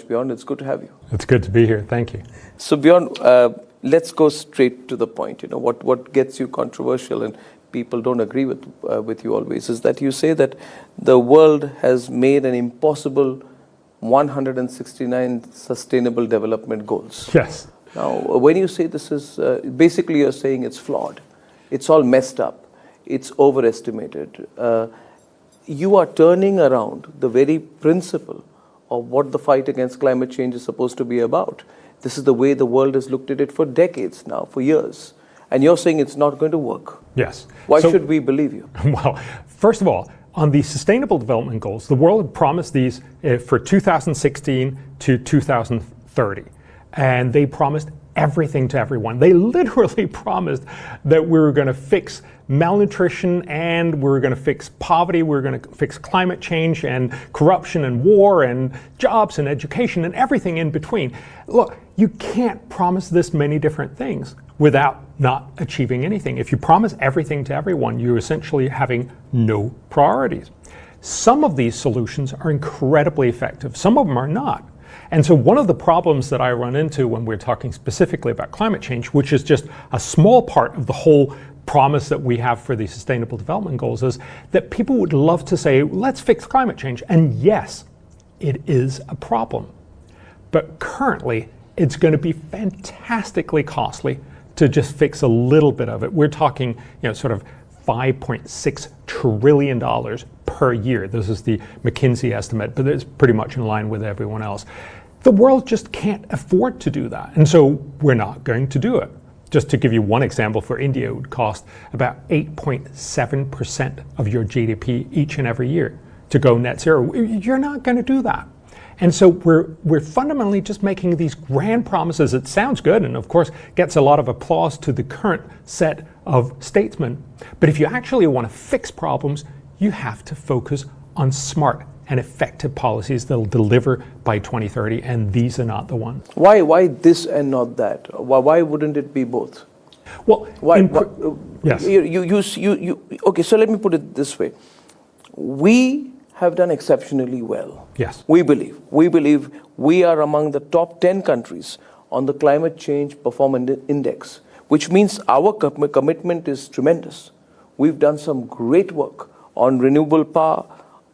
Bjorn, it's good to have you. It's good to be here. Thank you. So Bjorn, let's go straight to the point. You know what gets you controversial and people don't agree with you always is that you say that the world has made an impossible 169 sustainable development goals. Yes. Now, when you say this is basically you're saying it's flawed, it's all messed up, it's overestimated. You are turning around the very principle of what the fight against climate change is supposed to be about. This is the way the world has looked at it for decades now, for years. And you're saying it's not going to work. Yes. Why should we believe you? Well, first of all, on the Sustainable Development Goals, the world had promised these for 2016 to 2030. And they promised everything to everyone. They literally promised that we were going to fix malnutrition and we were going to fix poverty, we were going to fix climate change and corruption and war and jobs and education and everything in between. Look, you can't promise this many different things without not achieving anything. If you promise everything to everyone, you're essentially having no priorities. Some of these solutions are incredibly effective. Some of them are not. And so one of the problems that I run into when we're talking specifically about climate change, which is just a small part of the whole promise that we have for the Sustainable Development Goals, is that people would love to say, let's fix climate change. And yes, it is a problem. But currently, it's going to be fantastically costly to just fix a little bit of it. We're talking, sort of $5.6 trillion per year. This is the McKinsey estimate, but it's pretty much in line with everyone else. The world just can't afford to do that. And so we're not going to do it. Just to give you one example, for India, it would cost about 8.7% of your GDP each and every year to go net zero. You're not going to do that. And so we're fundamentally just making these grand promises. It sounds good and of course gets a lot of applause to the current set of statesmen. But if you actually want to fix problems, you have to focus on smart and effective policies that'll deliver by 2030, and these are not the ones. Why this and not that? Why wouldn't it be both? Well, yes. Okay, so let me put it this way. We have done exceptionally well. Yes. We believe we are among the top 10 countries on the Climate Change Performance Index, which means our commitment is tremendous. We've done some great work on renewable power,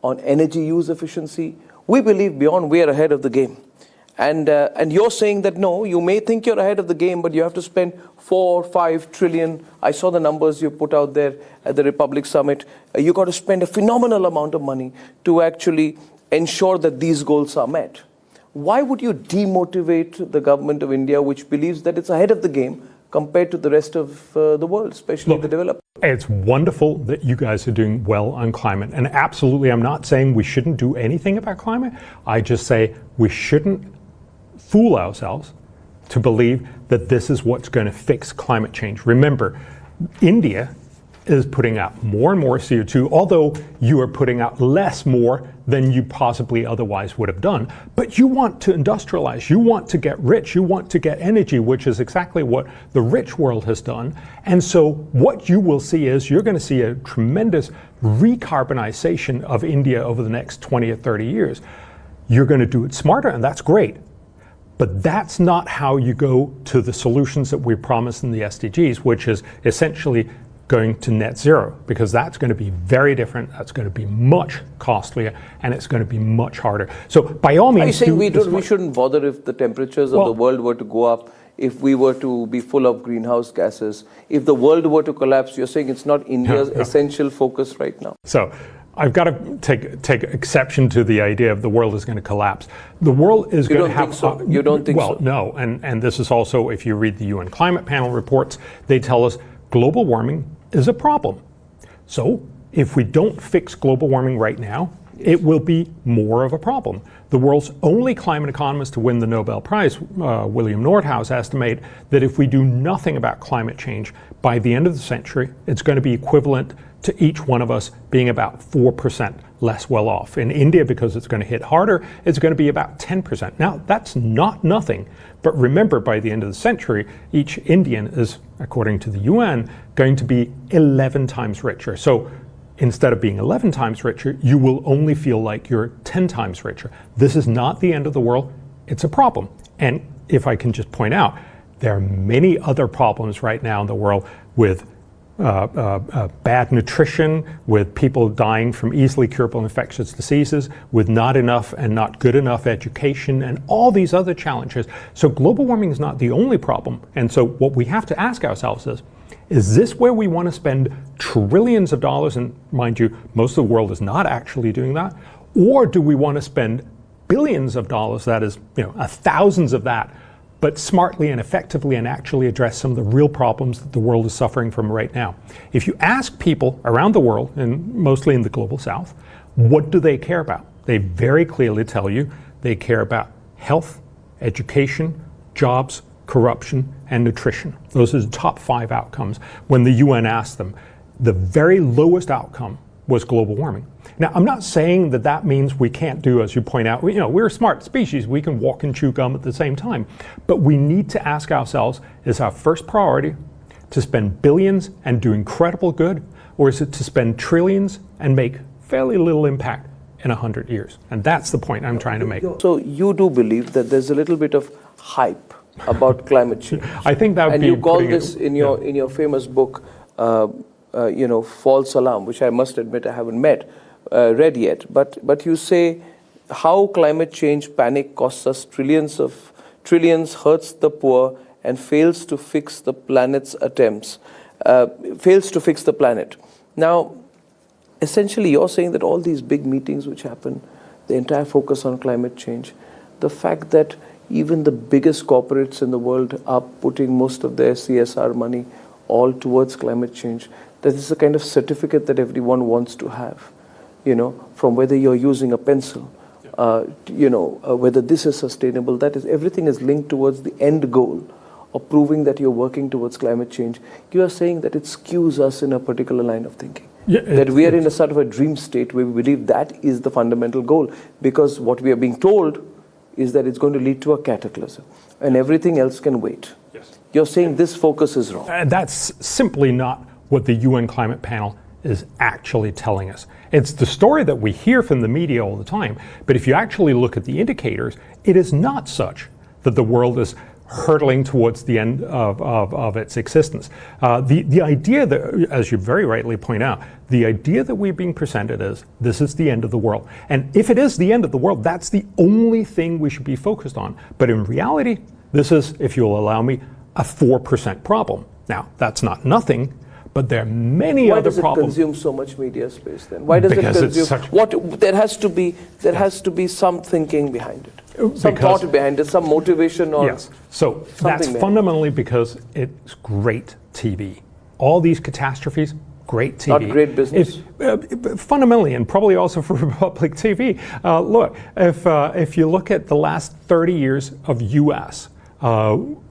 on energy use efficiency. We believe beyond we are ahead of the game. And you're saying that no, you may think you're ahead of the game, but you have to spend 4 or 5 trillion. I saw the numbers you put out there at the Republic Summit. You got to spend a phenomenal amount of money to actually ensure that these goals are met. Why would you demotivate the government of India, which believes that it's ahead of the game compared to the rest of the world, especially the developed? It's wonderful that you guys are doing well on climate. And absolutely, I'm not saying we shouldn't do anything about climate. I just say we shouldn't fool ourselves to believe that this is what's going to fix climate change. Remember, India is putting out more and more CO2, although you are putting out more than you possibly otherwise would have done. But you want to industrialize, you want to get rich, you want to get energy, which is exactly what the rich world has done. And so what you will see is you're going to see a tremendous recarbonization of India over the next 20 or 30 years. You're going to do it smarter, and that's great. But that's not how you go to the solutions that we promised in the SDGs, which is essentially going to net zero, because that's going to be very different, that's going to be much costlier, and it's going to be much harder. So by all means, are you saying we shouldn't bother if the temperatures of the world were to go up, if we were to be full of greenhouse gases, if the world were to collapse? You're saying it's not India's essential focus right now. So I've got to take exception to the idea of the world is going to collapse. The world is going to have... You don't think so? Well, no. And this is also, if you read the UN Climate Panel reports, they tell us global warming is a problem. So if we don't fix global warming right now, it will be more of a problem. The world's only climate economist to win the Nobel Prize, William Nordhaus, estimate that if we do nothing about climate change, by the end of the century, it's going to be equivalent to each one of us being about 4% less well off. In India, because it's going to hit harder, it's going to be about 10%. Now, that's not nothing, but remember, by the end of the century, each Indian is, according to the UN, going to be 11 times richer. So instead of being 11 times richer, you will only feel like you're 10 times richer. This is not the end of the world. it's a problem. And if I can just point out, there are many other problems right now in the world with bad nutrition, with people dying from easily curable infectious diseases, with not enough and not good enough education, and all these other challenges. So global warming is not the only problem. And so what we have to ask ourselves is this where we want to spend trillions of dollars? And mind you, most of the world is not actually doing that. Or do we want to spend billions of dollars, that is, thousands of that, but smartly and effectively and actually address some of the real problems that the world is suffering from right now? If you ask people around the world, and mostly in the global south, what do they care about? They very clearly tell you they care about health, education, jobs, corruption, and nutrition. Those are the top 5 outcomes. When the UN asked them, the very lowest outcome was global warming. Now, I'm not saying that that means we can't do, as you point out, we're a smart species, we can walk and chew gum at the same time. But we need to ask ourselves, is our first priority to spend billions and do incredible good, or is it to spend trillions and make fairly little impact in 100 years? And that's the point I'm trying to make. So you do believe that there's a little bit of hype about climate change. I think that would and be you call this in your famous book, false alarm, which I must admit I haven't read yet. But you say how climate change panic costs us trillions, hurts the poor, and fails to fix the planet's fails to fix the planet. Now, essentially, you're saying that all these big meetings which happen, the entire focus on climate change, the fact that even the biggest corporates in the world are putting most of their CSR money all towards climate change, that is the kind of certificate that everyone wants to have, from whether you're using a pencil, whether this is sustainable, that is, everything is linked towards the end goal of proving that you're working towards climate change. You are saying that it skews us in a particular line of thinking. Yeah, that we are in a sort of a dream state where we believe that is the fundamental goal, because what we are being told is that it's going to lead to a cataclysm and everything else can wait. Yes. You're saying this focus is wrong. That's simply not what the UN Climate Panel is actually telling us. It's the story that we hear from the media all the time, but if you actually look at the indicators, it is not such that the world is hurtling towards the end of its existence. The idea that, as you very rightly point out, the idea that we're being presented is this is the end of the world. And if it is the end of the world, that's the only thing we should be focused on. But in reality, this is, if you'll allow me, a 4% problem. Now, that's not nothing, but there are many other problems. Why does it consume so much media space then? Why does it consume? There has to be some thinking behind it. Some thought behind it, some motivation, or yes. So that's fundamentally because it's great TV. All these catastrophes, great TV. Not great business. Fundamentally, and probably also for public TV. Look, if you look at the last 30 years of U.S.,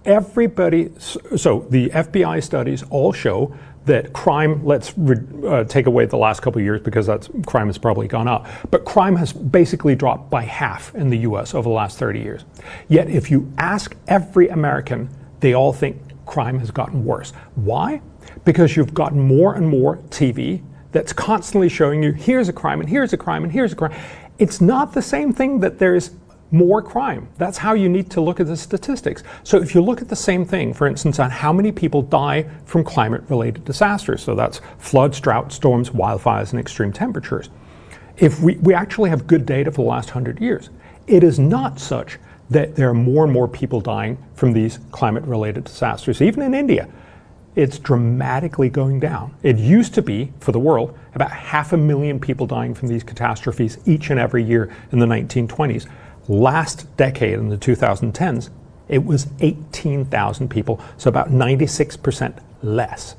everybody. So the FBI studies all show that crime, let's take away the last couple of years because crime has probably gone up, but crime has basically dropped by half in the US over the last 30 years. Yet if you ask every American, they all think crime has gotten worse. Why? Because you've gotten more and more TV that's constantly showing you here's a crime and here's a crime and here's a crime. It's not the same thing that there's more crime. That's how you need to look at the statistics. So if you look at the same thing, for instance, on how many people die from climate-related disasters, so that's floods, drought, storms, wildfires, and extreme temperatures. If we actually have good data for the last 100 years, it is not such that there are more and more people dying from these climate-related disasters. Even in India, it's dramatically going down. It used to be, for the world, about 500,000 people dying from these catastrophes each and every year in the 1920s. Last decade, in the 2010s, it was 18,000 people, so about 96% less.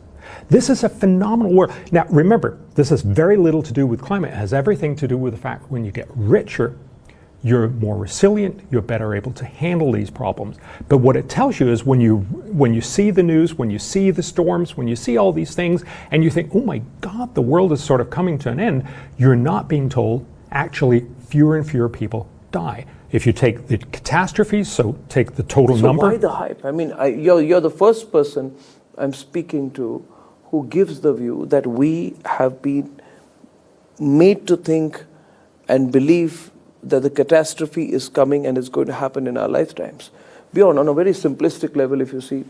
This is a phenomenal world. Now, remember, this has very little to do with climate. It has everything to do with the fact when you get richer, you're more resilient, you're better able to handle these problems. But what it tells you is when you see the news, when you see the storms, when you see all these things, and you think, oh my God, the world is sort of coming to an end, you're not being told, actually, fewer and fewer people die. If you take the catastrophes, so take the total number. So why the hype? I mean, you're the first person I'm speaking to who gives the view that we have been made to think and believe that the catastrophe is coming and is going to happen in our lifetimes. Beyond, on a very simplistic level, if you see,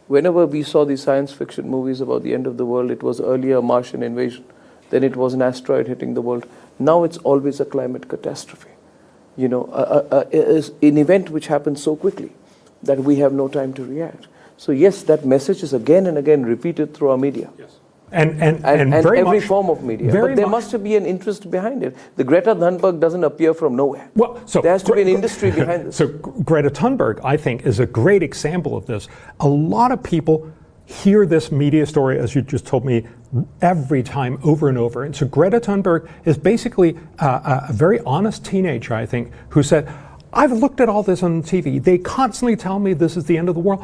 whenever we saw these science fiction movies about the end of the world, it was earlier a Martian invasion, then it was an asteroid hitting the world. Now it's always a climate catastrophe. You know, an event which happens so quickly that we have no time to react. So yes, that message is again and again repeated through our media. Yes. And very every form of media. But there must be an interest behind it. The Greta Thunberg doesn't appear from nowhere. Well, so there has to be an industry behind this. So Greta Thunberg, I think, is a great example of this. A lot of people hear this media story, as you just told me, every time over and over. And so Greta Thunberg is basically a very honest teenager, I think, who said, I've looked at all this on TV. They constantly tell me this is the end of the world.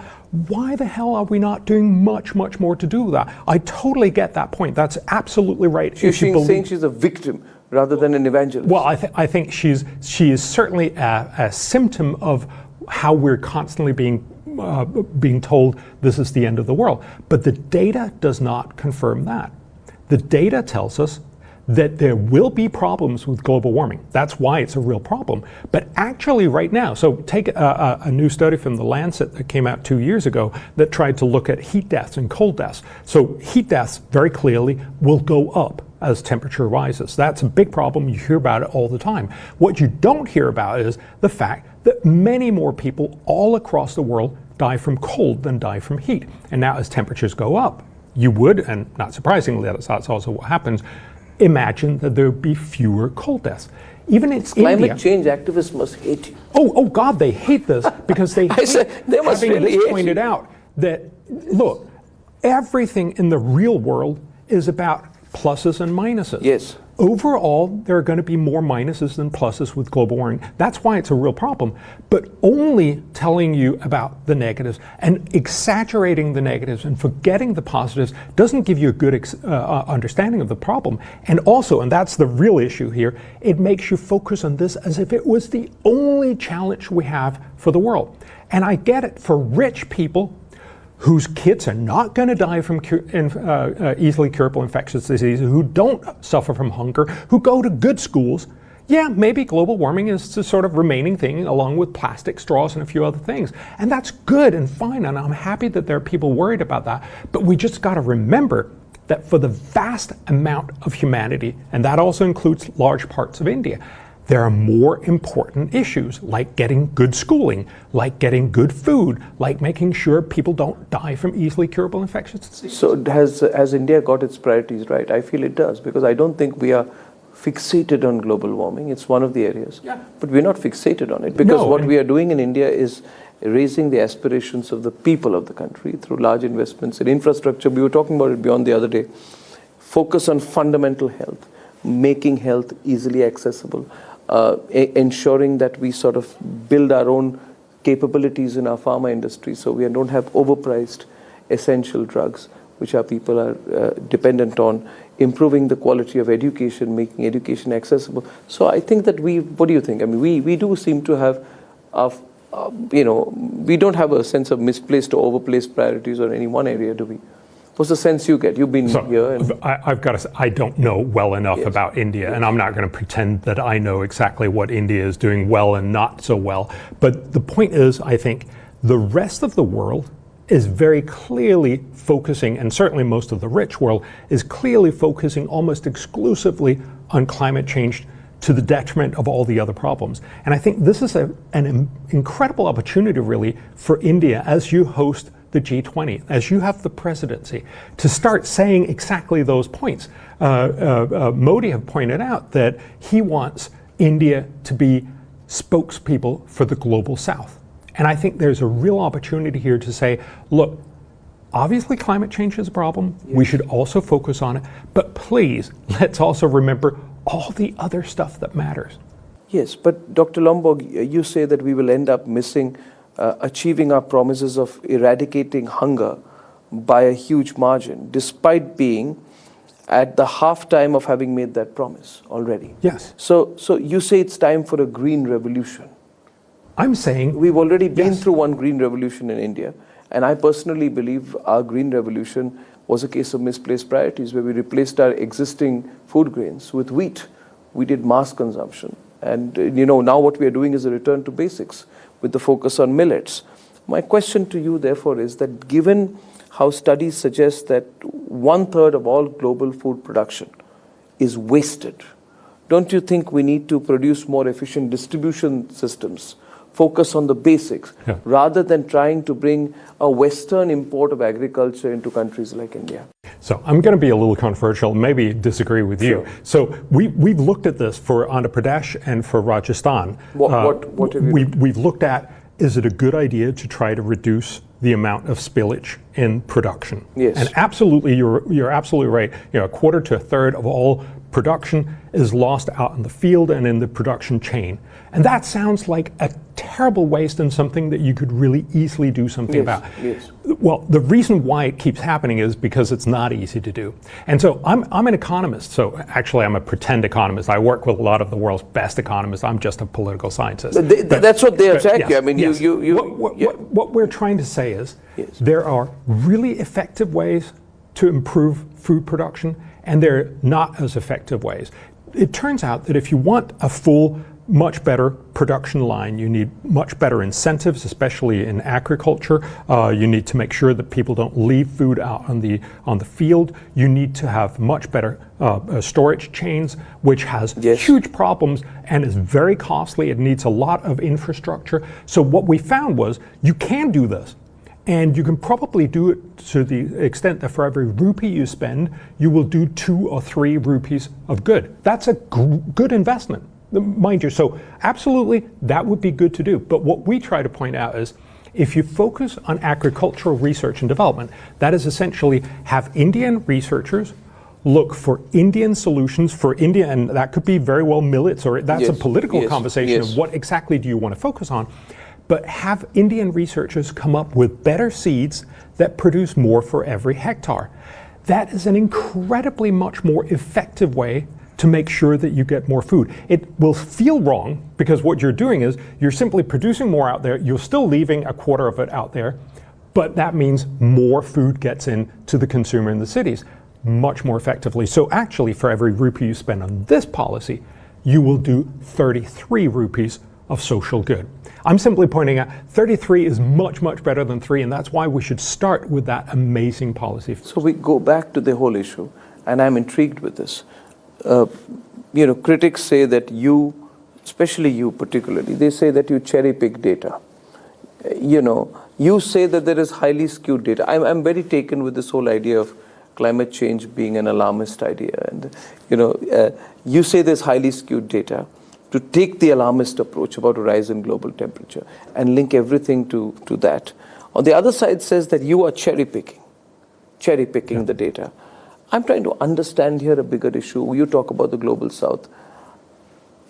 Why the hell are we not doing much, much more to do that? I totally get that point. That's absolutely right. She's saying she's a victim rather than an evangelist. Well, I think she is certainly a symptom of how we're constantly being told this is the end of the world. But the data does not confirm that. The data tells us that there will be problems with global warming. That's why it's a real problem. But actually right now, so take a new study from The Lancet that came out 2 years ago that tried to look at heat deaths and cold deaths. So heat deaths very clearly will go up as temperature rises. That's a big problem. You hear about it all the time. What you don't hear about is the fact that many more people all across the world die from cold than die from heat. And now as temperatures go up, you would, and not surprisingly, that's also what happens, imagine that there would be fewer cold deaths. Even in climate change activists must hate you. Oh God, they hate this because they hate they must having really this hate pointed you. out that, look, everything in the real world is about pluses and minuses. Yes. Overall, there are going to be more minuses than pluses with global warming. That's why it's a real problem. But only telling you about the negatives and exaggerating the negatives and forgetting the positives doesn't give you a good understanding of the problem. And also, and that's the real issue here, it makes you focus on this as if it was the only challenge we have for the world. And I get it, for rich people whose kids are not going to die from easily curable infectious diseases, who don't suffer from hunger, who go to good schools, yeah, maybe global warming is the sort of remaining thing along with plastic straws and a few other things. And that's good and fine, and I'm happy that there are people worried about that. But we just got to remember that for the vast amount of humanity, and that also includes large parts of India, there are more important issues like getting good schooling, like getting good food, like making sure people don't die from easily curable infectious diseases. So has India got its priorities right? I feel it does, because I don't think we are fixated on global warming. It's one of the areas. Yeah. But we're not fixated on it, because what we are doing in India is raising the aspirations of the people of the country through large investments in infrastructure. We were talking about it beyond the other day. Focus on fundamental health, making health easily accessible. Ensuring that we sort of build our own capabilities in our pharma industry so we don't have overpriced essential drugs which our people are dependent on, improving the quality of education, making education accessible. So I think that what do you think? I mean, we do seem to have, we don't have a sense of misplaced or overplaced priorities on any one area, do we? What's the sense you get? You've been here. And I've got to say, I don't know well enough about India, and I'm not going to pretend that I know exactly what India is doing well and not so well. But the point is, I think the rest of the world is very clearly focusing, and certainly most of the rich world is clearly focusing almost exclusively on climate change to the detriment of all the other problems. And I think this is an incredible opportunity, really, for India as you host the G20, as you have the presidency, to start saying exactly those points. Modi have pointed out that he wants India to be spokespeople for the global South. And I think there's a real opportunity here to say, look, obviously climate change is a problem. Yes. We should also focus on it. But please, let's also remember all the other stuff that matters. Yes, but Dr. Lomborg, you say that we will end up missing achieving our promises of eradicating hunger by a huge margin, despite being at the half-time of having made that promise already. Yes. So you say it's time for a green revolution. I'm saying we've already been through one green revolution in India, and I personally believe our green revolution was a case of misplaced priorities, where we replaced our existing food grains with wheat. We did mass consumption, And now what we are doing is a return to basics with the focus on millets. My question to you, therefore, is that given how studies suggest that 1/3 of all global food production is wasted, don't you think we need to produce more efficient distribution systems, focus on the basics, rather than trying to bring a Western import of agriculture into countries like India? So I'm going to be a little controversial, maybe disagree with you. So we've looked at this for Andhra Pradesh and for Rajasthan. What have you We've looked at, is it a good idea to try to reduce the amount of spillage in production? Yes. And absolutely, you're absolutely right. A quarter to a third of all production is lost out in the field and in the production chain. And that sounds like a terrible waste and something that you could really easily do something about. Yes. Well, the reason why it keeps happening is because it's not easy to do. And so I'm an economist. So actually, I'm a pretend economist. I work with a lot of the world's best economists. I'm just a political scientist. That's what they attack you. Yes, I mean, yes. What we're trying to say is there are really effective ways to improve food production, and there are not as effective ways. It turns out that if you want a full, much better production line, you need much better incentives, especially in agriculture. You need to make sure that people don't leave food out on the field. You need to have much better storage chains, which has huge problems and is very costly. It needs a lot of infrastructure. So what we found was you can do this. And you can probably do it to the extent that for every rupee you spend, you will do 2 or 3 rupees of good. That's a good investment, mind you. So absolutely, that would be good to do. But what we try to point out is, if you focus on agricultural research and development, that is essentially have Indian researchers look for Indian solutions for India, and that could be very well millets, or that's a political conversation of what exactly do you want to focus on. But have Indian researchers come up with better seeds that produce more for every hectare. That is an incredibly much more effective way to make sure that you get more food. It will feel wrong because what you're doing is you're simply producing more out there. You're still leaving a quarter of it out there, but that means more food gets in to the consumer in the cities much more effectively. So actually, for every rupee you spend on this policy, you will do 33 rupees of social good. I'm simply pointing out 33 is much, much better than 3, and that's why we should start with that amazing policy. So we go back to the whole issue, and I'm intrigued with this. Critics say that you, especially you particularly, they say that you cherry pick data. You say that there is highly skewed data. I'm very taken with this whole idea of climate change being an alarmist idea. And, you say there's highly skewed data. To take the alarmist approach about a rise in global temperature and link everything to that. On the other side says that you are cherry picking the data. I'm trying to understand here a bigger issue. You talk about the global south.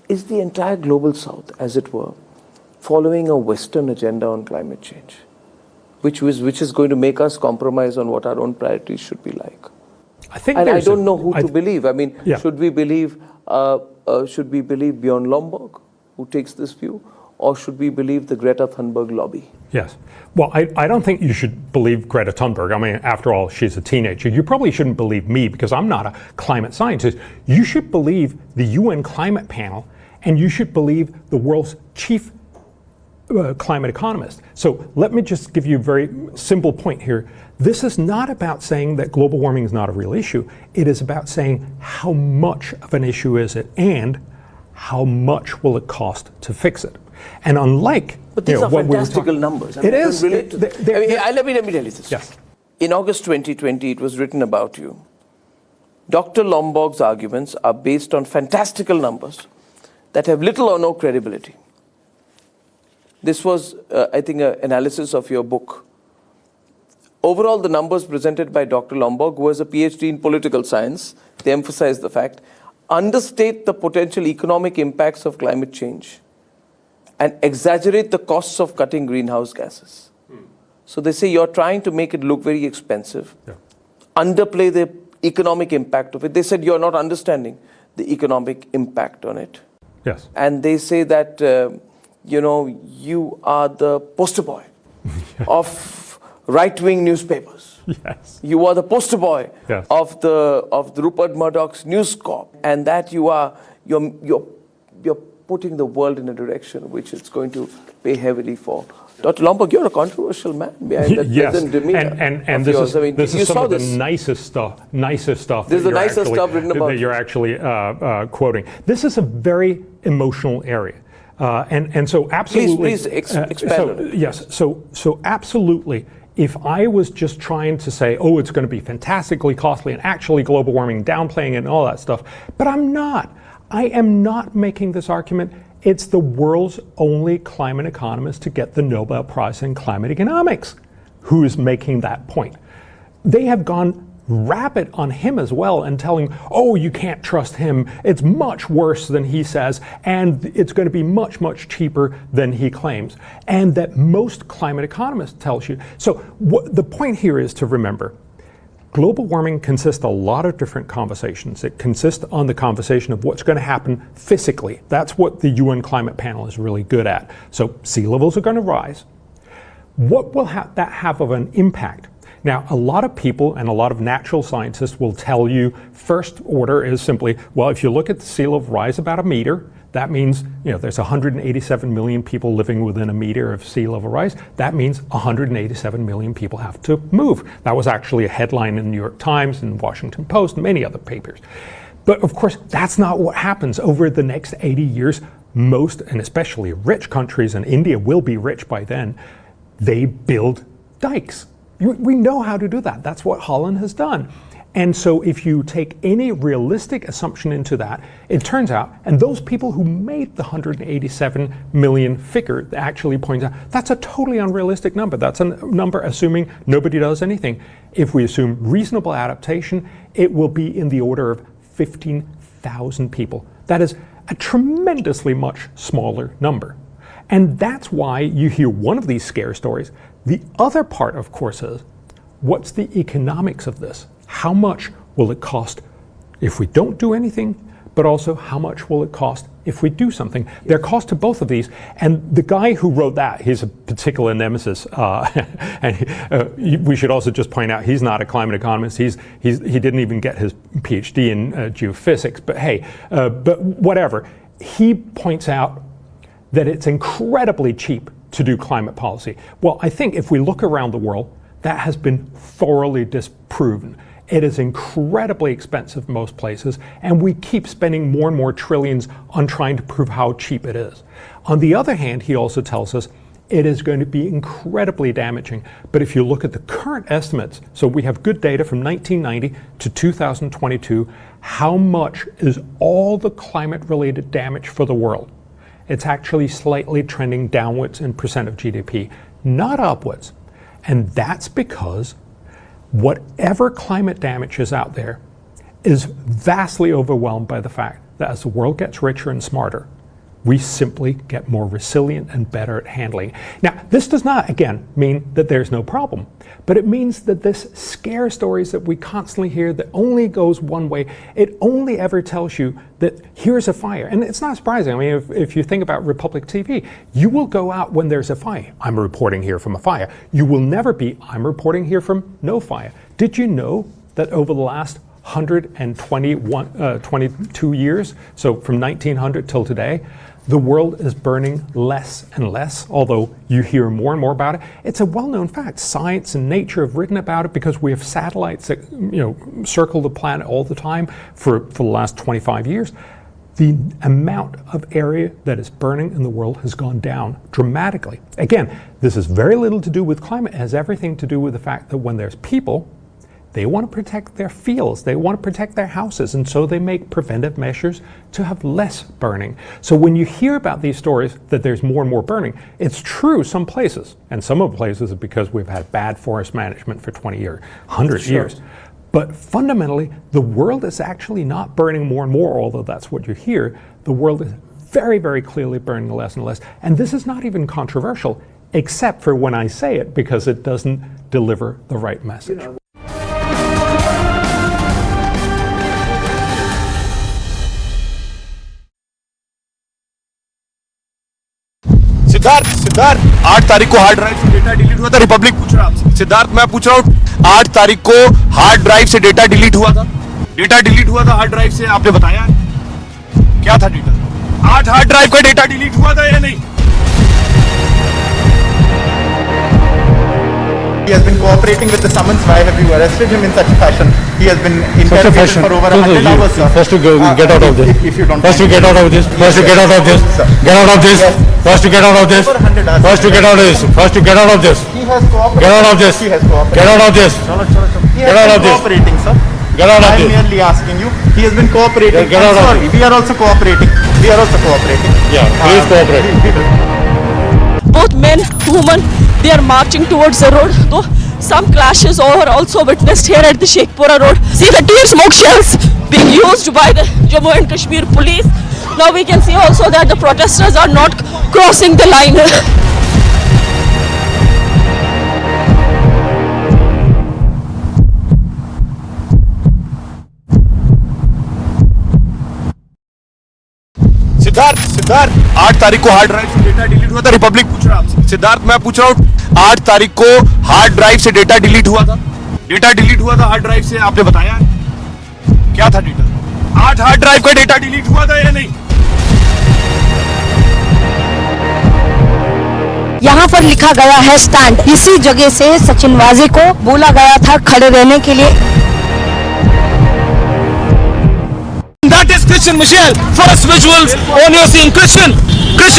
Is the entire global south, as it were, following a Western agenda on climate change, which is going to make us compromise on what our own priorities should be like? I don't know who to believe. I mean, should we believe Bjorn Lomborg, who takes this view, or should we believe the Greta Thunberg lobby? Yes. Well, I don't think you should believe Greta Thunberg. I mean, after all, she's a teenager. You probably shouldn't believe me because I'm not a climate scientist. You should believe the UN climate panel, and you should believe the world's chief climate economist. So let me just give you a very simple point here. This is not about saying that global warming is not a real issue. It is about saying how much of an issue is it and how much will it cost to fix it. And unlike but these are fantastical numbers. It is. Let me tell you this. Yes. In August 2020, it was written about you. Dr. Lomborg's arguments are based on fantastical numbers that have little or no credibility. This was, I think, an analysis of your book. Overall, the numbers presented by Dr. Lomborg, who has a PhD in political science, they emphasize the fact, understate the potential economic impacts of climate change and exaggerate the costs of cutting greenhouse gases. So they say you're trying to make it look very expensive, underplay the economic impact of it. They said you're not understanding the economic impact on it. Yes. And they say that, you are the poster boy of right-wing newspapers. Yes. You are the poster boy of the Rupert Murdoch's News Corp, and that you're putting the world in a direction which it's going to pay heavily for. Dr. Lomborg, you're a controversial man behind that pleasant demeanor. And this is some of the nicest stuff. This is the nicest stuff written about that you're actually quoting. This is a very emotional area, and so absolutely. Please expand on it. Yes. So absolutely. If I was just trying to say, oh, it's going to be fantastically costly and actually global warming, downplaying it and all that stuff, but I'm not. I am not making this argument. It's the world's only climate economist to get the Nobel Prize in Climate Economics who is making that point. They have gone rapid on him as well and telling, oh, you can't trust him. It's much worse than he says, and it's going to be much, much cheaper than he claims. And that most climate economists tells you. So the point here is to remember, global warming consists of a lot of different conversations. It consists on the conversation of what's going to happen physically. That's what the UN Climate Panel is really good at. So sea levels are going to rise. What will that have of an impact? Now, a lot of people and a lot of natural scientists will tell you first order is simply, well, if you look at the sea level rise about a meter, that means, there's 187 million people living within a meter of sea level rise. That means 187 million people have to move. That was actually a headline in the New York Times and Washington Post and many other papers. But of course, that's not what happens over the next 80 years. Most, and especially rich countries, and India will be rich by then, they build dikes. We know how to do that. That's what Holland has done. And so if you take any realistic assumption into that, it turns out, and those people who made the 187 million figure actually point out, that's a totally unrealistic number. That's a number assuming nobody does anything. If we assume reasonable adaptation, it will be in the order of 15,000 people. That is a tremendously much smaller number. And that's why you hear one of these scare stories. The other part, of course, is what's the economics of this? How much will it cost if we don't do anything? But also, how much will it cost if we do something? There are costs to both of these. And the guy who wrote that, he's a particular nemesis. And we should also just point out, he's not a climate economist. He didn't even get his PhD in geophysics. But hey, but whatever. He points out that it's incredibly cheap to do climate policy. Well, I think if we look around the world, that has been thoroughly disproven. It is incredibly expensive in most places, and we keep spending more and more trillions on trying to prove how cheap it is. On the other hand, he also tells us it is going to be incredibly damaging. But if you look at the current estimates, so we have good data from 1990 to 2022, how much is all the climate-related damage for the world? It's actually slightly trending downwards in percent of GDP, not upwards. And that's because whatever climate damage is out there is vastly overwhelmed by the fact that as the world gets richer and smarter, we simply get more resilient and better at handling. Now, this does not, again, mean that there's no problem, but it means that this scare stories that we constantly hear that only goes one way, it only ever tells you that here's a fire. And it's not surprising. I mean, if you think about Republic TV, you will go out when there's a fire. I'm reporting here from a fire. You will never be, I'm reporting here from no fire. Did you know that over the last 22 years, so from 1900 till today, the world is burning less and less, although you hear more and more about it. It's a well-known fact. Science and nature have written about it because we have satellites that circle the planet all the time for the last 25 years. The amount of area that is burning in the world has gone down dramatically. Again, this has very little to do with climate. It has everything to do with the fact that when there's people, they want to protect their fields, they want to protect their houses, and so they make preventive measures to have less burning. So when you hear about these stories that there's more and more burning, it's true some places, and some of the places are because we've had bad forest management for 20 years, 100 years. But fundamentally, the world is actually not burning more and more, although that's what you hear. The world is very, very clearly burning less and less. And this is not even controversial, except for when I say it, because it doesn't deliver the right message. Siddharth 8 तारीख को hard drive से data delete हुआ था। Republic पूछ रहा आपसे। सिद्धार्थ मैं पूछ रहा हूँ 8 तारीख को हार्ड ड्राइव से डेटा डिलीट हुआ था। डेटा डिलीट हुआ था हार्ड ड्राइव से, आपने बताया क्या था डेटा? 8 हार्ड ड्राइव का डेटा डिलीट हुआ था या नहीं? He has been cooperating with the summons. Why have you arrested him in such a fashion? He has been interrogated for over 100 hours, sir. First to go, get out of this. If you don't First to mind. get out of this. First to get out of this. Get out of this. First to get out of this. Over 100 hours. First to get out of this. First to get out of this. He has cooperated. Get out of this. He has cooperated. Get out of this. He Get out has of been this. cooperating, sir. Get out of I am this. merely asking you. He has been cooperating. Get out I'm of sorry. We are also cooperating. We are also cooperating. Yeah, please cooperate. Both men, women, they are marching towards the road. Though some clashes are also witnessed here at the Sheikhpura road. See the tear smoke shells being used by the Jammu and Kashmir police. Now we can see also that the protesters are not crossing the line. Siddharth 8 तारीख को hard drive से data delete हुआ था। Republic पूछ रहा है आपसे। सिद्धार्थ मैं पूछ रहा हूँ 8 तारीख को हार्ड ड्राइव से डेटा डिलीट हुआ था। डेटा डिलीट हुआ था हार्ड ड्राइव से, आपने बताया है। क्या था डेटा? 8 हार्ड ड्राइव का डेटा डिलीट हुआ था या नहीं? यहाँ पर लिखा गया है स्टैंड। इसी जगह से सचिन वाजे को बोला गया था खड़े रहने के लिए। That is Christian Michelle. First visuals on your scene. Christian,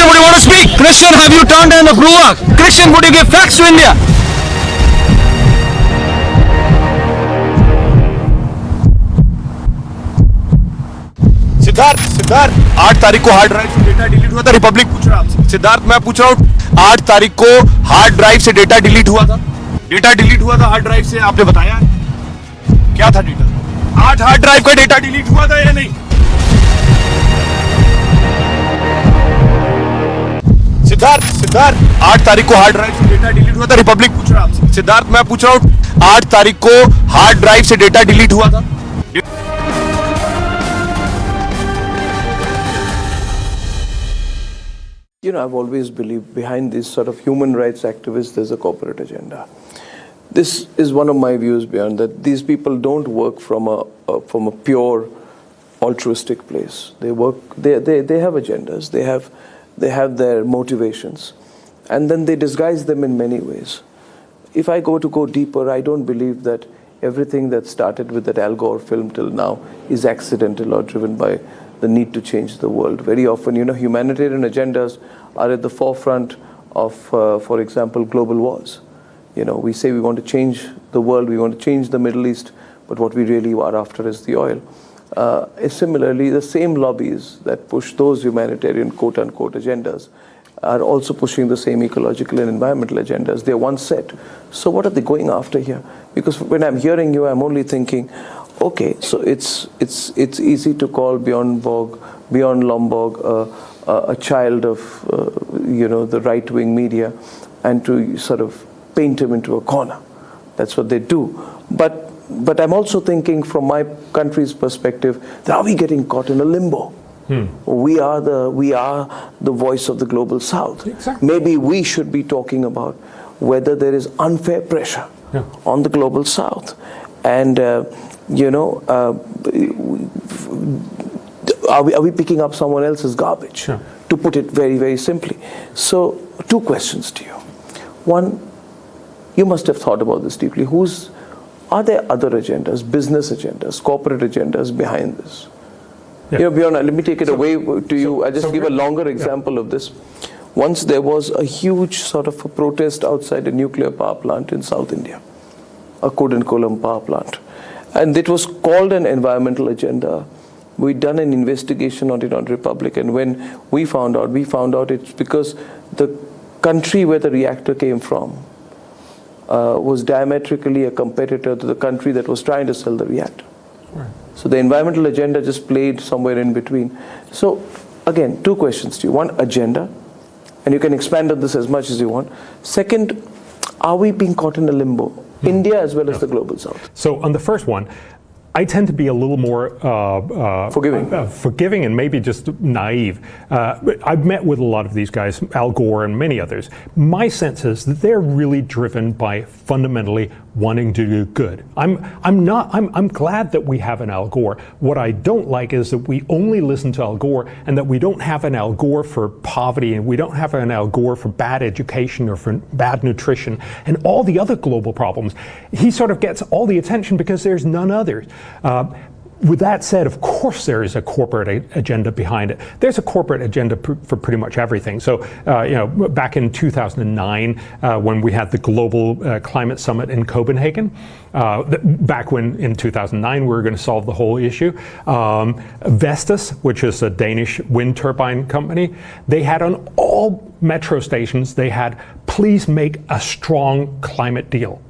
would you want to speak? Christian, have you turned down the Gruak? Christian, would you give facts to India? Siddharth 8 तारीख को हार्ड ड्राइव से data delete हुआ था। Republic पूछ रहा है आपसे। सिद्धार्थ मैं पूछ रहा हूँ 8 तारीख को हार्ड ड्राइव से डेटा डिलीट हुआ था। डेटा डिलीट हुआ था हार्ड ड्राइव से, आपने बताया है। क्या था डेटा? 8 हार्ड ड्राइव का डेटा डिलीट हुआ था या नहीं? सिद्धार्थ 8 तारीख को हार्ड ड्राइव से डेटा डिलीट हुआ था। रिपब्लिक पूछ रहा है आपसे। सिद्धार्थ मैं पूछ रहा हूँ 8 तारीख को हार्ड ड्राइव से डेटा डिलीट हुआ था। You know, I've always believed behind these sort of human rights activists, there's a corporate agenda. This is one of my views, Bjorn, that these people don't work from a pure altruistic place. They work. They have agendas. They have their motivations, and then they disguise them in many ways. If I go deeper, I don't believe that everything that started with that Al Gore film till now is accidental or driven by the need to change the world. Very often, you know, humanitarian agendas are at the forefront of, for example, global wars. You know, we say we want to change the world, we want to change the Middle East, but what we really are after is the oil. Similarly, the same lobbies that push those humanitarian quote-unquote agendas are also pushing the same ecological and environmental agendas. They're one set. So what are they going after here? Because when I'm hearing you, I'm only thinking, okay, so it's easy to call Bjorn Lomborg a child of you know, the right-wing media, and to sort of paint him into a corner. That's what they do. But I'm also thinking from my country's perspective, that are we getting caught in a limbo? We are the voice of the global South. Exactly. Maybe we should be talking about whether there is unfair pressure on the global South, and you know, are we picking up someone else's garbage? To put it very, very simply. So, two questions to you. One, you must have thought about this deeply. Are there other agendas, business agendas, corporate agendas behind this? You know, Bjorn, let me take it away to you. I'll just give a longer example of this. Once there was a huge sort of a protest outside a nuclear power plant in South India, a Kodankolam power plant. And it was called an environmental agenda. We'd done an investigation on it on Republic, and when we found out it's because the country where the reactor came from was diametrically a competitor to the country that was trying to sell the reactor. Right. So the environmental agenda just played somewhere in between. So again, two questions to you. One, agenda, and you can expand on this as much as you want. Second, are we being caught in a limbo? India as well as the global South. So on the first one, I tend to be a little more forgiving and maybe just naive. I've met with a lot of these guys, Al Gore and many others. My sense is that they're really driven by fundamentally wanting to do good. I'm glad that we have an Al Gore. What I don't like is that we only listen to Al Gore and that we don't have an Al Gore for poverty and we don't have an Al Gore for bad education or for bad nutrition and all the other global problems. He sort of gets all the attention because there's none others. With that said, of course there is a corporate agenda behind it. There's a corporate agenda for pretty much everything. So, back in 2009, when we had the Global Climate Summit in Copenhagen, back when in 2009 we were going to solve the whole issue, Vestas, which is a Danish wind turbine company, they had on all metro stations, they had, please make a strong climate deal.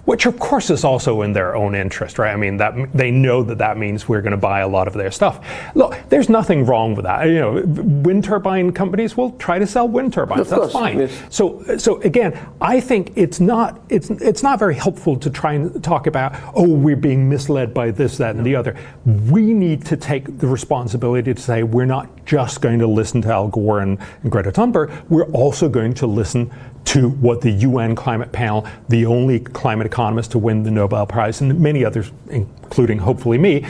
Which of course is also in their own interest, right? I mean, that they know that means we're going to buy a lot of their stuff. Look, there's nothing wrong with that. Wind turbine companies will try to sell wind turbines. That's fine. Yes. So again, I think it's not very helpful to try and talk about, oh, we're being misled by this, that, and the other. We need to take the responsibility to say we're not just going to listen to Al Gore and Greta Thunberg. We're also going to listen to what the UN Climate Panel, the only climate economist to win the Nobel Prize, and many others, including hopefully me,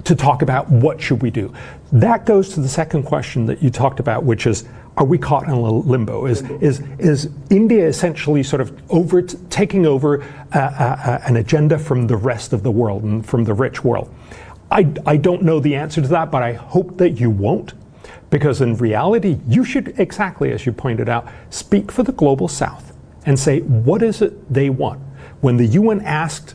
to talk about what should we do. That goes to the second question that you talked about, which is, are we caught in a limbo? Is India essentially sort of taking over an agenda from the rest of the world and from the rich world? I don't know the answer to that, but I hope that you won't. Because in reality, you should, exactly as you pointed out, speak for the global South and say, what is it they want? When the UN asked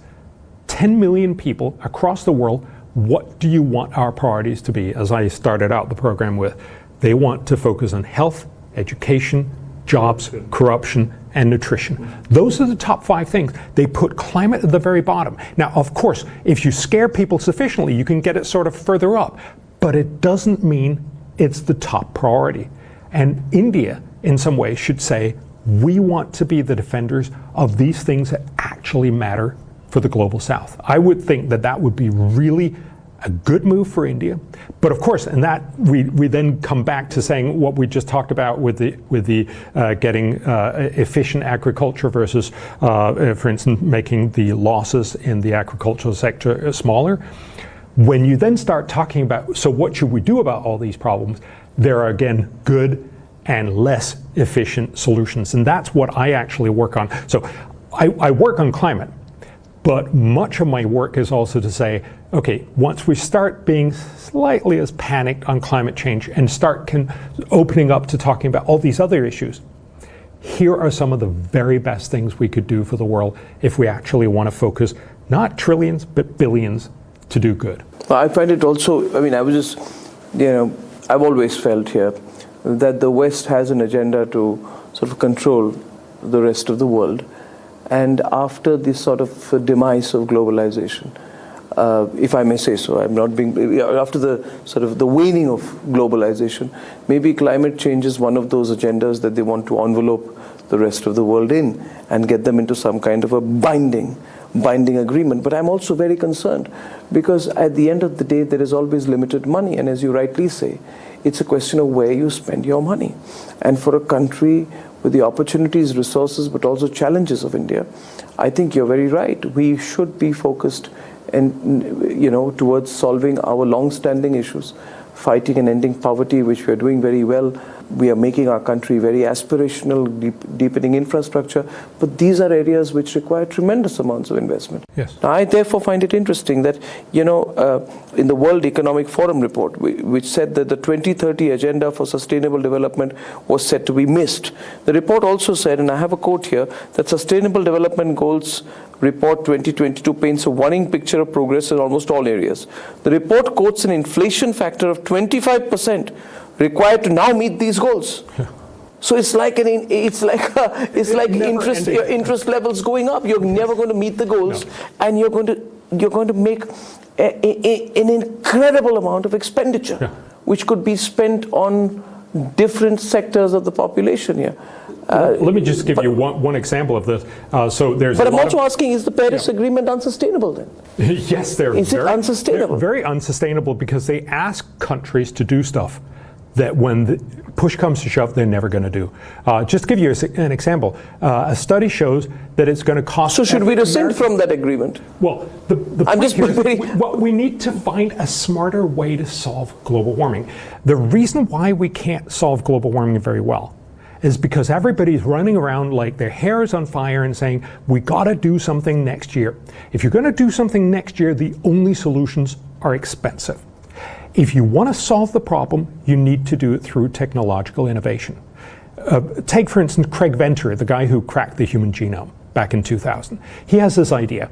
10 million people across the world, what do you want our priorities to be? As I started out the program with, they want to focus on health, education, jobs, corruption, and nutrition. Those are the top 5 things. They put climate at the very bottom. Now, of course, if you scare people sufficiently, you can get it sort of further up, but it doesn't mean it's the top priority. And India, in some ways, should say, we want to be the defenders of these things that actually matter for the global South. I would think that would be really a good move for India. But of course, and that we then come back to saying what we just talked about with the getting efficient agriculture versus, for instance, making the losses in the agricultural sector smaller. When you then start talking about, so what should we do about all these problems? There are, again, good and less efficient solutions. And that's what I actually work on. So I work on climate, but much of my work is also to say, okay, once we start being slightly as panicked on climate change and start opening up to talking about all these other issues, here are some of the very best things we could do for the world if we actually want to focus not trillions, but billions to do good. Well, I find it also, I mean, I've always felt here that the West has an agenda to sort of control the rest of the world. And after this sort of demise of globalization, if I may say so, I'm not being, after the sort of the waning of globalization, maybe climate change is one of those agendas that they want to envelope the rest of the world in and get them into some kind of a binding agreement. But I'm also very concerned because at the end of the day, there is always limited money. And as you rightly say, it's a question of where you spend your money. And for a country with the opportunities, resources, but also challenges of India, I think you're very right. We should be focused towards solving our long-standing issues, fighting and ending poverty, which we are doing very well. We are making our country very aspirational, deepening infrastructure, but these are areas which require tremendous amounts of investment. Yes. Now, I therefore find it interesting that, in the World Economic Forum report, which said that the 2030 agenda for sustainable development was said to be missed. The report also said, and I have a quote here, that Sustainable Development Goals Report 2022 paints a worrying picture of progress in almost all areas. The report quotes an inflation factor of 25% required to now meet these goals. Yeah. So it's like interest levels going up. You're never going to meet the goals, and you're going to make an incredible amount of expenditure, which could be spent on different sectors of the population here. Let me just give you one example of this. So there's. But a I'm lot also asking, is the Paris Agreement unsustainable then? Yes, they're Is it unsustainable? They're very unsustainable because they ask countries to do stuff that when the push comes to shove, they're never going to do. Just to give you an example, a study shows that it's going to cost. So should we rescind from that agreement? Well, the I'm point just here is very- we need to find a smarter way to solve global warming. The reason why we can't solve global warming very well is because everybody's running around like their hair is on fire and saying, we got to do something next year. If you're going to do something next year, the only solutions are expensive. If you want to solve the problem, you need to do it through technological innovation. Take, for instance, Craig Venter, the guy who cracked the human genome back in 2000. He has this idea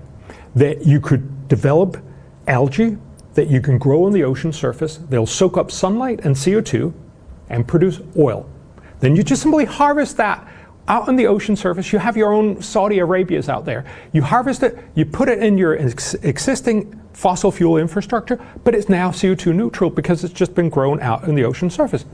that you could develop algae that you can grow on the ocean surface. They'll soak up sunlight and CO2 and produce oil. Then you just simply harvest that out on the ocean surface. You have your own Saudi Arabias out there. You harvest it, you put it in your existing fossil fuel infrastructure, but it's now CO2 neutral because it's just been grown out on the ocean surface.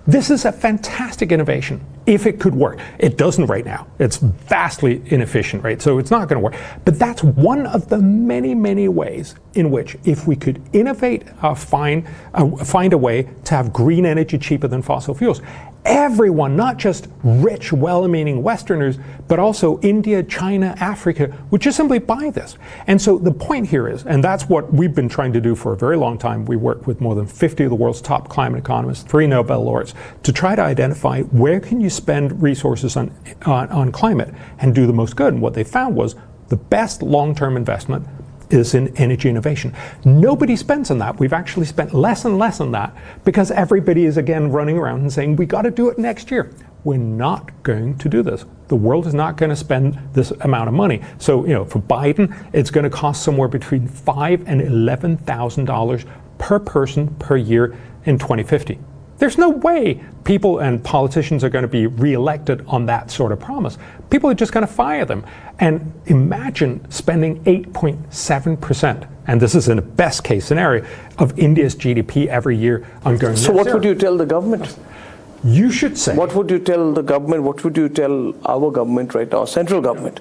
This is a fantastic innovation if it could work. It doesn't right now. It's vastly inefficient, right? So it's not going to work. But that's one of the many, many ways in which if we could innovate, find a way to have green energy cheaper than fossil fuels, everyone, not just rich, well-meaning Westerners, but also India, China, Africa, would just simply buy this. And so the point here is, and that's what we've been trying to do for a very long time, we work with more than 50 of the world's top climate economists, 3 Nobel laureates, to try to identify where can you spend resources on climate and do the most good. And what they found was the best long-term investment is in energy innovation. Nobody spends on that. We've actually spent less and less on that because everybody is again running around and saying, we got to do it next year. We're not going to do this. The world is not going to spend this amount of money. So, for Biden, it's going to cost somewhere between $5,000 and $11,000 per person per year in 2050. There's no way people and politicians are going to be reelected on that sort of promise. People are just going to fire them. And imagine spending 8.7%, and this is in a best case scenario, of India's GDP every year on going So what would you tell the government? You should say. What would you tell the government? What would you tell our government right now, central government?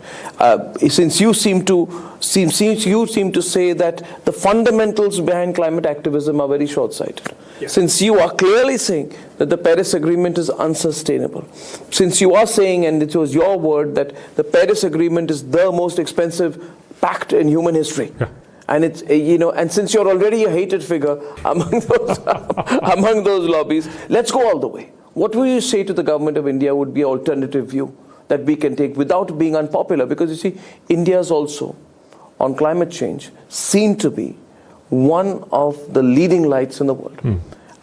Since you seem to say that the fundamentals behind climate activism are very short-sighted. Yes. Since you are clearly saying that the Paris Agreement is unsustainable, since you are saying, and it was your word, that the Paris Agreement is the most expensive pact in human history. Yeah. And it's and since you're already a hated figure among those lobbies, let's go all the way. What will you say to the government of India would be an alternative view that we can take without being unpopular? Because you see, India is also, on climate change, seen to be one of the leading lights in the world.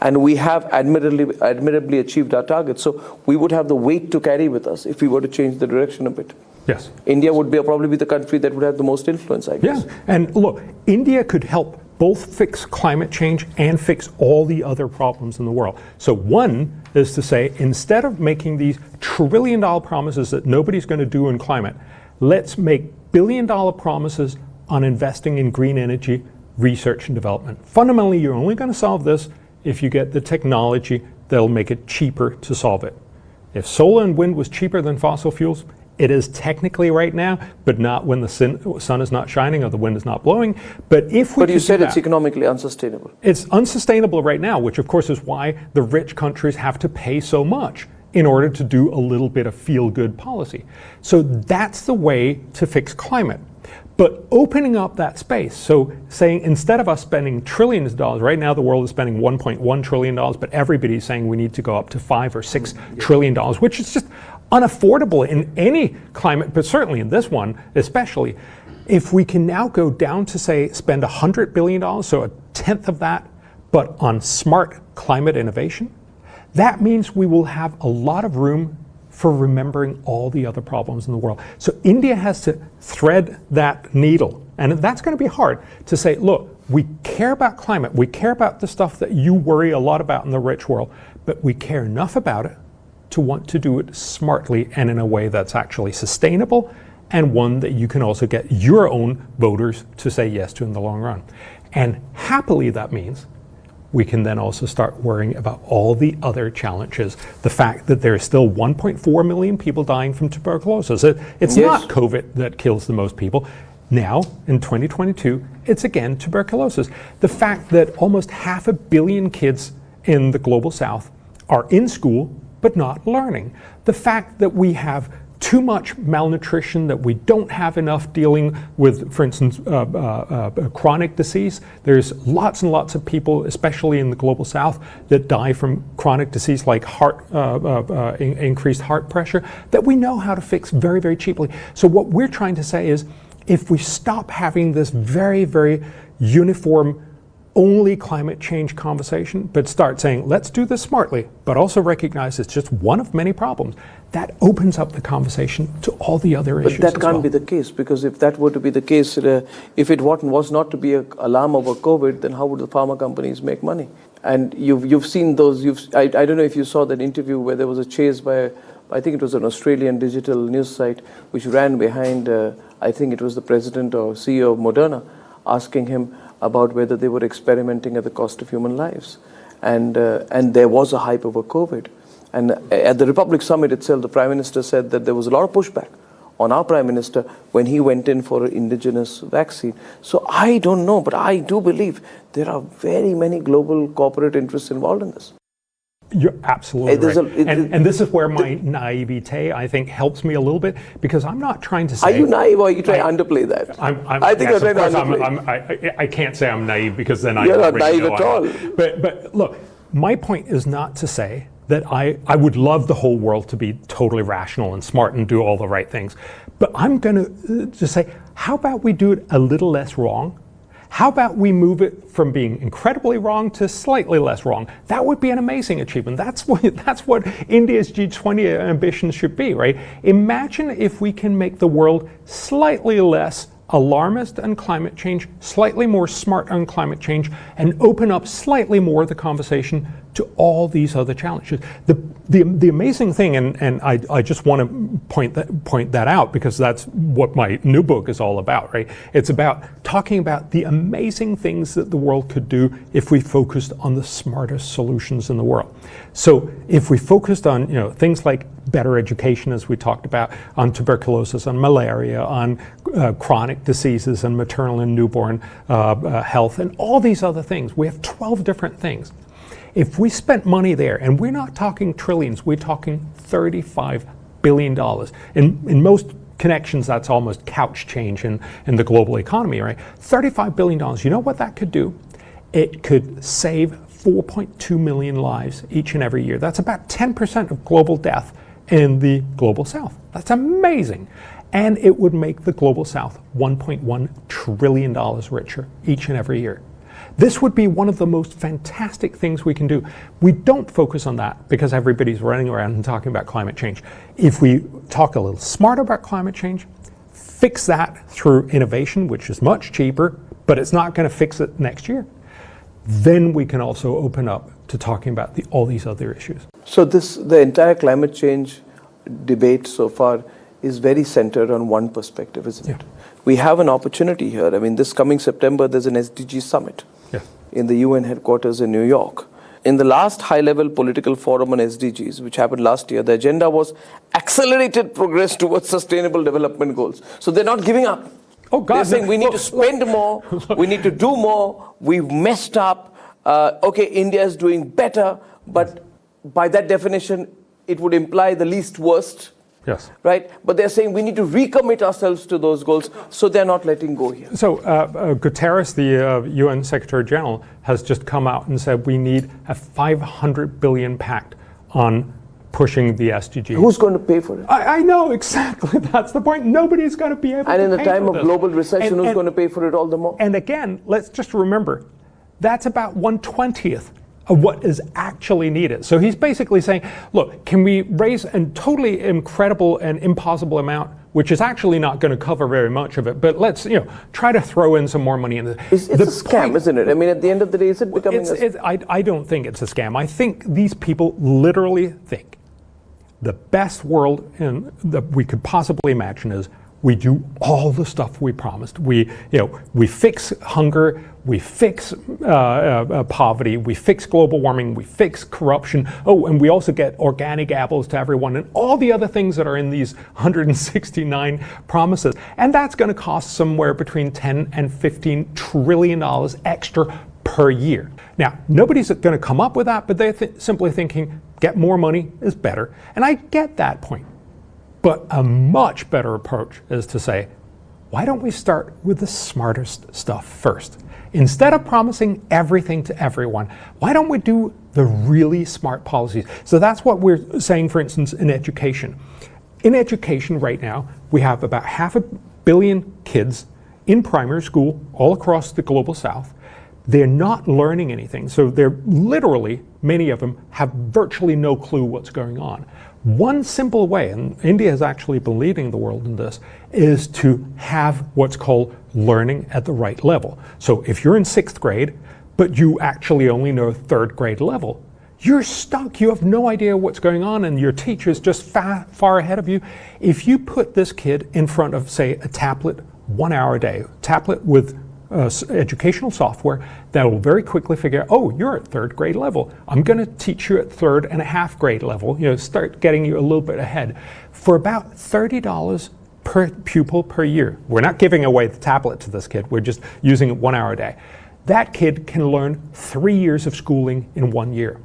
And we have admirably achieved our targets. So we would have the weight to carry with us if we were to change the direction a bit. Yes. India would probably be the country that would have the most influence, I guess. Yeah, and look, India could help both fix climate change and fix all the other problems in the world. So one is to say, instead of making these trillion-dollar promises that nobody's going to do in climate, let's make billion-dollar promises on investing in green energy, research and development. Fundamentally, you're only going to solve this if you get the technology that'll make it cheaper to solve it. If solar and wind was cheaper than fossil fuels, it is technically right now, but not when the sun is not shining or the wind is not blowing. But you said it's economically unsustainable. It's unsustainable right now, which of course is why the rich countries have to pay so much in order to do a little bit of feel-good policy. So that's the way to fix climate. But opening up that space, so saying instead of us spending trillions of dollars, right now the world is spending $1.1 trillion, but everybody's saying we need to go up to $5 or $6 trillion, which is just unaffordable in any climate, but certainly in this one especially. If we can now go down to, say, spend $100 billion, so a tenth of that, but on smart climate innovation, that means we will have a lot of room for remembering all the other problems in the world. So India has to thread that needle. And that's going to be hard to say, look, we care about climate, we care about the stuff that you worry a lot about in the rich world, but we care enough about it to want to do it smartly and in a way that's actually sustainable and one that you can also get your own voters to say yes to in the long run. And happily that means we can then also start worrying about all the other challenges. The fact that there are still 1.4 million people dying from tuberculosis. It's not COVID that kills the most people. Now, in 2022, it's again tuberculosis. The fact that almost 500 million kids in the global south are in school but not learning. The fact that we have too much malnutrition, that we don't have enough dealing with, for instance, chronic disease. There's lots and lots of people, especially in the global south, that die from chronic disease like increased heart pressure, that we know how to fix very, very cheaply. So what we're trying to say is, if we stop having this very, very uniform only climate change conversation, but start saying, let's do this smartly, but also recognize it's just one of many problems, that opens up the conversation to all the other issues. But that can't be the case, because if that were to be the case, if it was not to be an alarm over COVID, then how would the pharma companies make money? And you've seen those, I don't know if you saw that interview where there was a chase by, I think it was an Australian digital news site, which ran behind, I think it was the president or CEO of Moderna, asking him about whether they were experimenting at the cost of human lives. And there was a hype over COVID. And at the Republic Summit itself, the Prime Minister said that there was a lot of pushback on our Prime Minister when he went in for an indigenous vaccine. So I don't know, but I do believe there are very many global corporate interests involved in this. You're absolutely right. And this is where my naivete, I think, helps me a little bit, because I'm not trying to say... Are you naive, or are you trying to underplay that? I think yes, you're trying to underplay. I can't say I'm naive, because then You're not naive at all. But look, my point is not to say that I would love the whole world to be totally rational and smart and do all the right things. But I'm going to just say, how about we do it a little less wrong? How about we move it from being incredibly wrong to slightly less wrong? That would be an amazing achievement. That's what India's G20 ambition should be, right? Imagine if we can make the world slightly less alarmist on climate change, slightly more smart on climate change, and open up slightly more the conversation to all these other challenges. The amazing thing, and I just want to point that out, because that's what my new book is all about, right? It's about talking about the amazing things that the world could do if we focused on the smartest solutions in the world. So if we focused on things like better education, as we talked about, on tuberculosis, on malaria, on chronic diseases, and maternal and newborn health, and all these other things. We have 12 different things. If we spent money there, and we're not talking trillions, we're talking $35 billion. In most connections, that's almost couch change in the global economy, right? $35 billion, you know what that could do? It could save 4.2 million lives each and every year. That's about 10% of global death in the global south. That's amazing. And it would make the global south $1.1 trillion richer each and every year. This would be one of the most fantastic things we can do. We don't focus on that because everybody's running around and talking about climate change. If we talk a little smarter about climate change, fix that through innovation, which is much cheaper, but it's not going to fix it next year, then we can also open up to talking about all these other issues. So the entire climate change debate so far is very centered on one perspective, isn't it? We have an opportunity here. I mean, this coming September, there's an SDG summit in the UN headquarters in New York. In the last high-level political forum on SDGs, which happened last year, the agenda was accelerated progress towards sustainable development goals. So they're not giving up. Oh, God. They're saying we need to spend more, we need to do more, we've messed up. Okay, India is doing better, but by that definition, it would imply the least worst. Yes. Right? But they're saying we need to recommit ourselves to those goals, so they're not letting go here. So Guterres, the UN Secretary General, has just come out and said we need a $500 billion pact on pushing the SDGs. Who's going to pay for it? I know, exactly. That's the point. Nobody's going to be able to pay for it. And in a time of global recession, who's going to pay for it all the more? And again, let's just remember, that's about 1/20th of what is actually needed. So he's basically saying, look, can we raise a totally incredible and impossible amount, which is actually not going to cover very much of it, but let's try to throw in some more money in It's a scam, isn't it? I mean, at the end of the day, is it becoming I don't think it's a scam. I think these people literally think the best world that we could possibly imagine is we do all the stuff we promised. We fix hunger, we fix poverty, we fix global warming, we fix corruption. Oh, and we also get organic apples to everyone and all the other things that are in these 169 promises. And that's going to cost somewhere between $10 and $15 trillion extra per year. Now, nobody's going to come up with that, but they're simply thinking, get more money is better. And I get that point. But a much better approach is to say, why don't we start with the smartest stuff first? Instead of promising everything to everyone, why don't we do the really smart policies? So that's what we're saying, for instance, in education. In education right now, we have about 500 million kids in primary school all across the global south. They're not learning anything. So they're literally, many of them have virtually no clue what's going on. One simple way, and India has actually been leading the world in this, is to have what's called learning at the right level. So if you're in 6th grade, but you actually only know 3rd grade level, you're stuck. You have no idea what's going on, and your teacher's just far ahead of you. If you put this kid in front of, say, a tablet 1 hour a day, tablet with educational software that will very quickly figure, oh, you're at 3rd grade level. I'm going to teach you at 3rd and a half grade level, start getting you a little bit ahead for about $30 per pupil per year. We're not giving away the tablet to this kid. We're just using it 1 hour a day. That kid can learn 3 years of schooling in 1 year.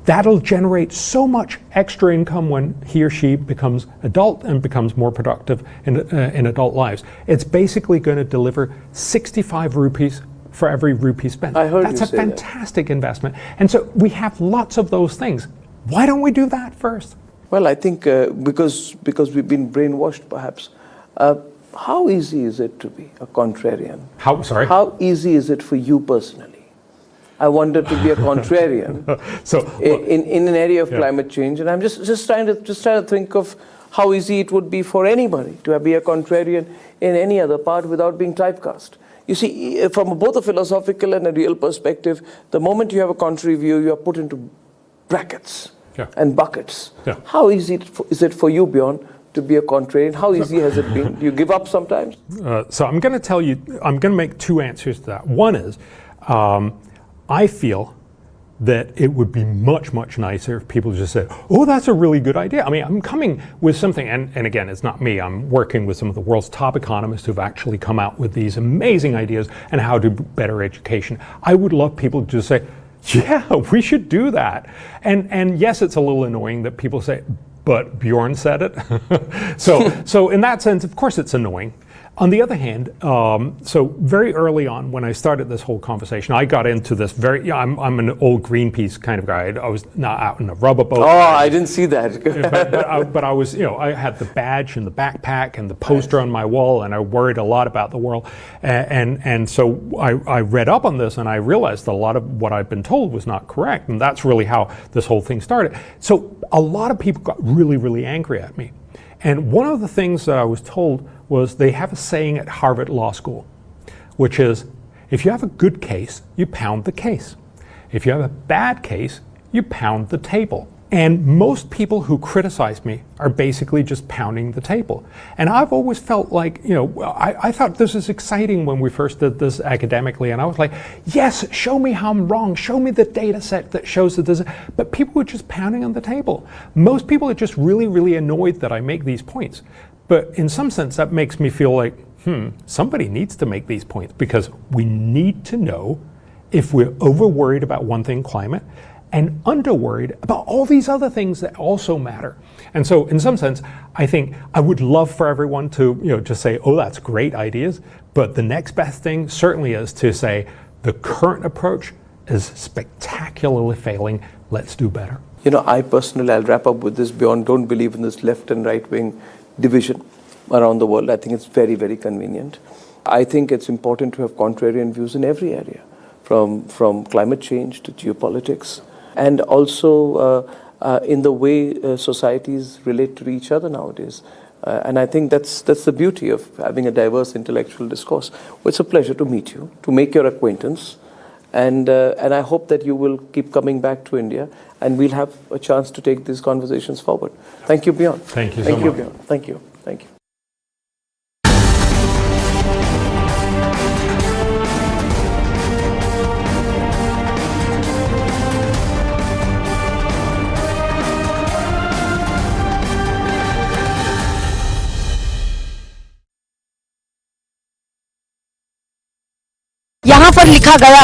That'll generate so much extra income when he or she becomes adult and becomes more productive in adult lives. It's basically going to deliver 65 rupees for every rupee spent. I heard That's you a say fantastic investment. And so we have lots of those things. Why don't we do that first? Well, I think because we've been brainwashed, perhaps. How easy is it to be a contrarian? How easy is it for you personally? I wanted to be a contrarian in an area of climate change, and I'm just trying to think of how easy it would be for anybody to be a contrarian in any other part without being typecast. You see, from both a philosophical and a real perspective, the moment you have a contrary view, you are put into brackets and buckets. Yeah. How easy is it for you, Bjorn, to be a contrarian? How easy has it been? Do you give up sometimes? So I'm going to make two answers to that. One is, I feel that it would be much, much nicer if people just said, oh, that's a really good idea. I mean, I'm coming with something, and again, it's not me. I'm working with some of the world's top economists who've actually come out with these amazing ideas on how to do better education. I would love people to just say, yeah, we should do that. And yes, it's a little annoying that people say, but Bjorn said it. So in that sense, of course it's annoying. On the other hand, so very early on when I started this whole conversation, I got into this I'm an old Greenpeace kind of guy. I was not out in a rubber boat. Oh, I didn't see that. but I was, I had the badge and the backpack and the poster on my wall, and I worried a lot about the world. And so I read up on this, and I realized that a lot of what I'd been told was not correct. And that's really how this whole thing started. So a lot of people got really, really angry at me. And one of the things that I was told was they have a saying at Harvard Law School, which is, if you have a good case, you pound the case. If you have a bad case, you pound the table. And most people who criticize me are basically just pounding the table. And I've always felt like, I thought this was exciting when we first did this academically. And I was like, yes, show me how I'm wrong. Show me the data set that shows that this. But people were just pounding on the table. Most people are just really, really annoyed that I make these points. But in some sense, that makes me feel like, somebody needs to make these points, because we need to know if we're over worried about one thing, climate, and under worried about all these other things that also matter. And so in some sense, I think I would love for everyone to just say, oh, that's great ideas. But the next best thing certainly is to say, the current approach is spectacularly failing. Let's do better. I personally, I'll wrap up with this, Bjorn, don't believe in this left and right wing division around the world. I think it's very, very convenient. I think it's important to have contrarian views in every area, from climate change to geopolitics, and also in the way societies relate to each other nowadays. And I think that's the beauty of having a diverse intellectual discourse. Well, it's a pleasure to meet you, to make your acquaintance, and I hope that you will keep coming back to India, and we'll have a chance to take these conversations forward. Thank you, Bjorn. Thank you so much. Thank you, Bjorn. Thank you. Thank you. पर लिखा गया